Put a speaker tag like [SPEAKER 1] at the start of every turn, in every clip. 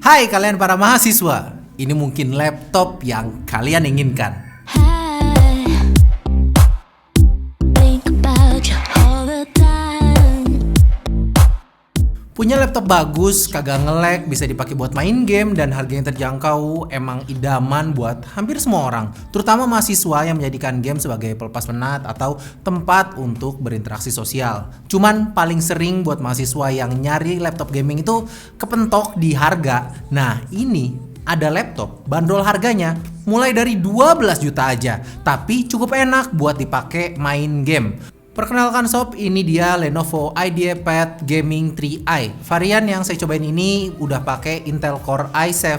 [SPEAKER 1] Hai kalian para mahasiswa, ini mungkin laptop yang kalian inginkan.
[SPEAKER 2] Hey, think about you all the time.
[SPEAKER 1] Punya laptop bagus, kagak nge-lag, bisa dipakai buat main game, dan harga yang terjangkau emang idaman buat hampir semua orang, terutama mahasiswa yang menjadikan game sebagai pelepas penat atau tempat untuk berinteraksi sosial. Cuman paling sering buat mahasiswa yang nyari laptop gaming itu kepentok di harga. Nah ini ada laptop bandrol harganya mulai dari 12 juta aja, tapi cukup enak buat dipakai main game. Perkenalkan sob, ini dia Lenovo IdeaPad Gaming 3i. Varian yang saya cobain ini udah pakai Intel Core i7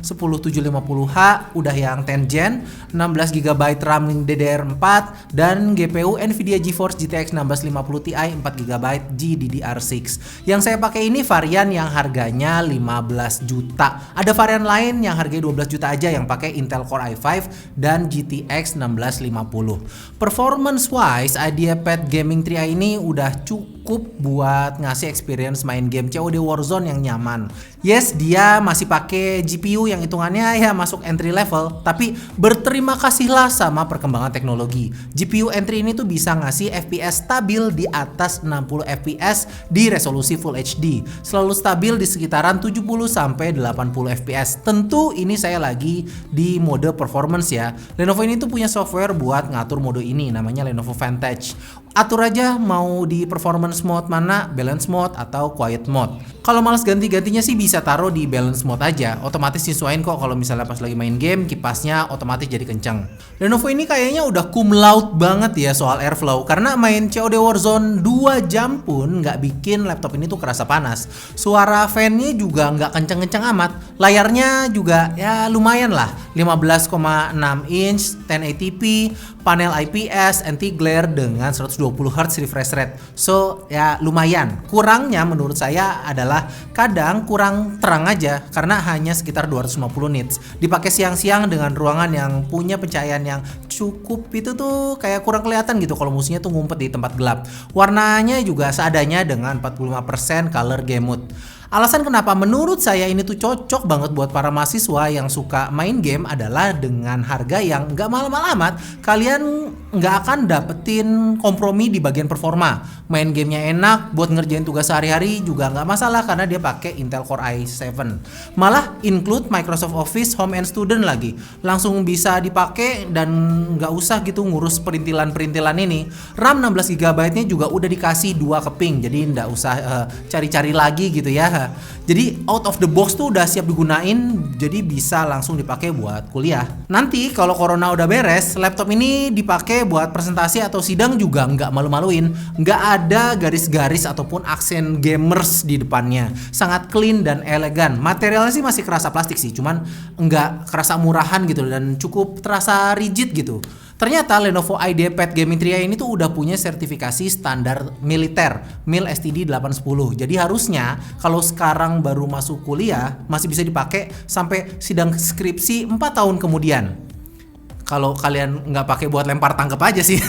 [SPEAKER 1] 10750H, udah yang 10 Gen, 16GB RAM DDR4, dan GPU Nvidia GeForce GTX 1650 Ti 4GB GDDR6. Yang saya pakai ini varian yang harganya 15 juta. Ada varian lain yang harganya 12 juta aja yang pakai Intel Core i5 dan GTX 1650. Performance wise, IdeaPad Gaming 3i ini udah cukup buat ngasih experience main game COD Warzone yang nyaman. Yes, dia masih pakai GPU yang hitungannya ya masuk entry level, tapi berterima kasihlah sama perkembangan teknologi. GPU entry ini tuh bisa ngasih FPS stabil di atas 60 FPS di resolusi Full HD. Selalu stabil di sekitaran 70 sampai 80 FPS. Tentu ini saya lagi di mode performance ya. Lenovo ini tuh punya software buat ngatur mode ini, namanya Lenovo Vantage. Atur aja mau di performance mode mana, balance mode atau quiet mode. Kalau males ganti-gantinya sih bisa taruh di balance mode aja. Otomatis nyesuaiin kok kalau misalnya pas lagi main game kipasnya otomatis jadi kenceng. Lenovo ini kayaknya udah cum laude banget ya soal airflow, karena main COD Warzone 2 jam pun nggak bikin laptop ini tuh kerasa panas. Suara fan-nya juga nggak kenceng-kenceng amat. Layarnya juga ya lumayan lah, 15,6 inch 1080p, panel IPS anti glare dengan 120 Hz refresh rate. So ya lumayan. Kurangnya menurut saya adalah kadang kurang terang aja karena hanya sekitar 250 nits. Dipakai siang-siang dengan ruangan yang punya pencahayaan yang cukup itu tuh kayak kurang kelihatan gitu kalau musuhnya tuh ngumpet di tempat gelap. Warnanya juga seadanya dengan 45% color game mode. Alasan kenapa menurut saya ini tuh cocok banget buat para mahasiswa yang suka main game adalah dengan harga yang nggak mahal-mahal amat, kalian nggak akan dapetin kompromi di bagian performa. Main gamenya enak, buat ngerjain tugas sehari-hari juga nggak masalah karena dia pakai Intel Core i7. Malah include Microsoft Office Home and Student lagi, langsung bisa dipakai dan nggak usah gitu ngurus perintilan-perintilan ini. RAM 16GB nya juga udah dikasih 2 keping, jadi nggak usah cari-cari lagi gitu ya. Jadi out of the box tuh udah siap digunain, jadi bisa langsung dipakai buat kuliah. Nanti kalau corona udah beres, laptop ini dipakai buat presentasi atau sidang juga nggak malu-maluin. Nggak ada garis-garis ataupun aksen gamers di depannya. Sangat clean dan elegan. Materialnya sih masih kerasa plastik sih, cuman nggak kerasa murahan gitu dan cukup terasa rigid gitu. Ternyata Lenovo IdeaPad Gaming 3i ini tuh udah punya sertifikasi standar militer MIL STD 810. Jadi harusnya kalau sekarang baru masuk kuliah masih bisa dipakai sampai sidang skripsi 4 tahun kemudian. Kalau kalian nggak pakai buat lempar tangkep aja sih.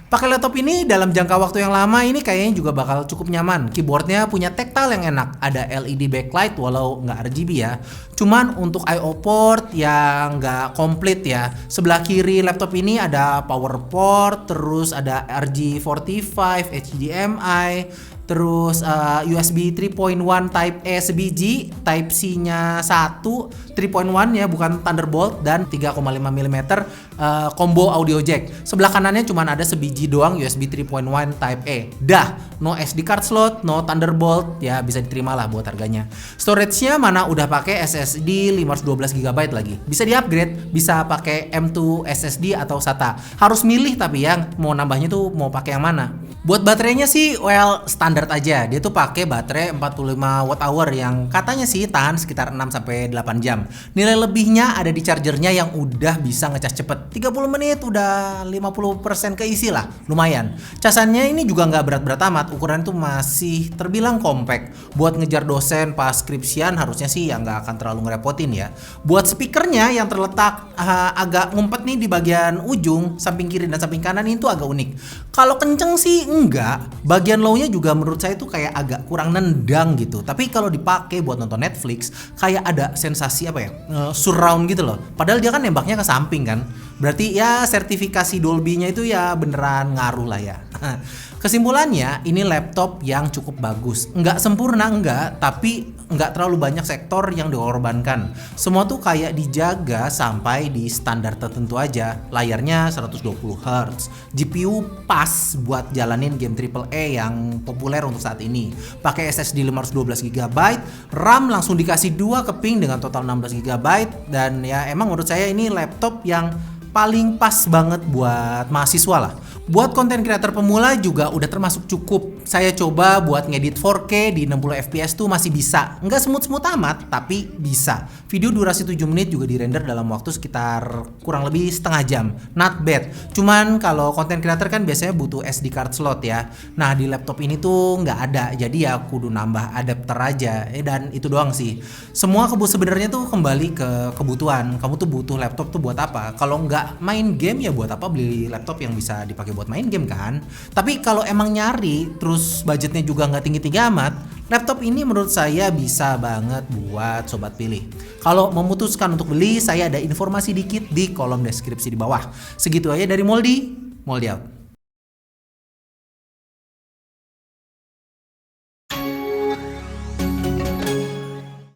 [SPEAKER 1] Pakai laptop ini dalam jangka waktu yang lama ini kayaknya juga bakal cukup nyaman. Keyboardnya punya tactile yang enak, ada LED backlight walau nggak RGB ya. Cuman untuk I/O port yang nggak komplit ya. Sebelah kiri laptop ini ada power port, terus ada RJ45, HDMI, terus USB 3.1 Type A sebiji, Type C-nya 1, 3.1 ya bukan Thunderbolt, dan 3,5 mm combo audio jack. Sebelah kanannya cuma ada sebiji doang USB 3.1 Type A. Dah, no SD card slot, no Thunderbolt, ya bisa diterima lah buat harganya. Storage-nya mana udah pakai SSD 512GB lagi. Bisa di-upgrade, bisa pakai M2 SSD atau SATA. Harus milih tapi ya mau nambahnya tuh mau pakai yang mana. Buat baterainya sih well standar aja. Dia tuh pakai baterai 45 Wh yang katanya sih tahan sekitar 6 sampai 8 jam. Nilai lebihnya ada di chargernya yang udah bisa ngecas cepet. 30 menit udah 50% keisi lah. Lumayan. Casannya ini juga nggak berat-berat amat. Ukuran tuh masih terbilang compact. Buat ngejar dosen pas skripsian harusnya sih ya nggak akan terlalu ngerepotin ya. Buat speakernya yang terletak agak ngumpet nih di bagian ujung samping kiri dan samping kanan itu agak unik. Kalau kenceng sih Enggak, bagian low-nya juga menurut saya itu kayak agak kurang nendang gitu. Tapi kalau dipakai buat nonton Netflix, kayak ada sensasi apa ya, surround gitu loh. Padahal dia kan nembaknya ke samping kan. Berarti ya sertifikasi Dolby-nya itu ya beneran ngaruh lah ya. Kesimpulannya, ini laptop yang cukup bagus. Nggak sempurna enggak, tapi nggak terlalu banyak sektor yang dikorbankan. Semua tuh kayak dijaga sampai di standar tertentu aja. Layarnya 120 Hz, GPU pas buat jalanin game AAA yang populer untuk saat ini. Pakai SSD 512 GB, RAM langsung dikasih 2 keping dengan total 16 GB, dan ya emang menurut saya ini laptop yang paling pas banget buat mahasiswa lah. Buat konten kreator pemula juga udah termasuk cukup. Saya coba buat ngedit 4K di 60 fps tuh masih bisa. Nggak smooth-smooth amat, tapi bisa. Video durasi 7 menit juga dirender dalam waktu sekitar kurang lebih setengah jam. Not bad. Cuman kalau konten kreator kan biasanya butuh SD card slot ya. Nah di laptop ini tuh nggak ada. Jadi ya kudu nambah adapter aja. Dan itu doang sih. Semua sebenarnya tuh kembali ke kebutuhan. Kamu tuh butuh laptop tuh buat apa? Kalau nggak main game ya buat apa beli laptop yang bisa dipakai buat main game kan. Tapi kalau emang nyari terus budgetnya juga nggak tinggi-tinggi amat, laptop ini menurut saya bisa banget buat sobat pilih. Kalau memutuskan untuk beli, saya ada informasi dikit di kolom deskripsi di bawah. Segitu aja dari Moldi out.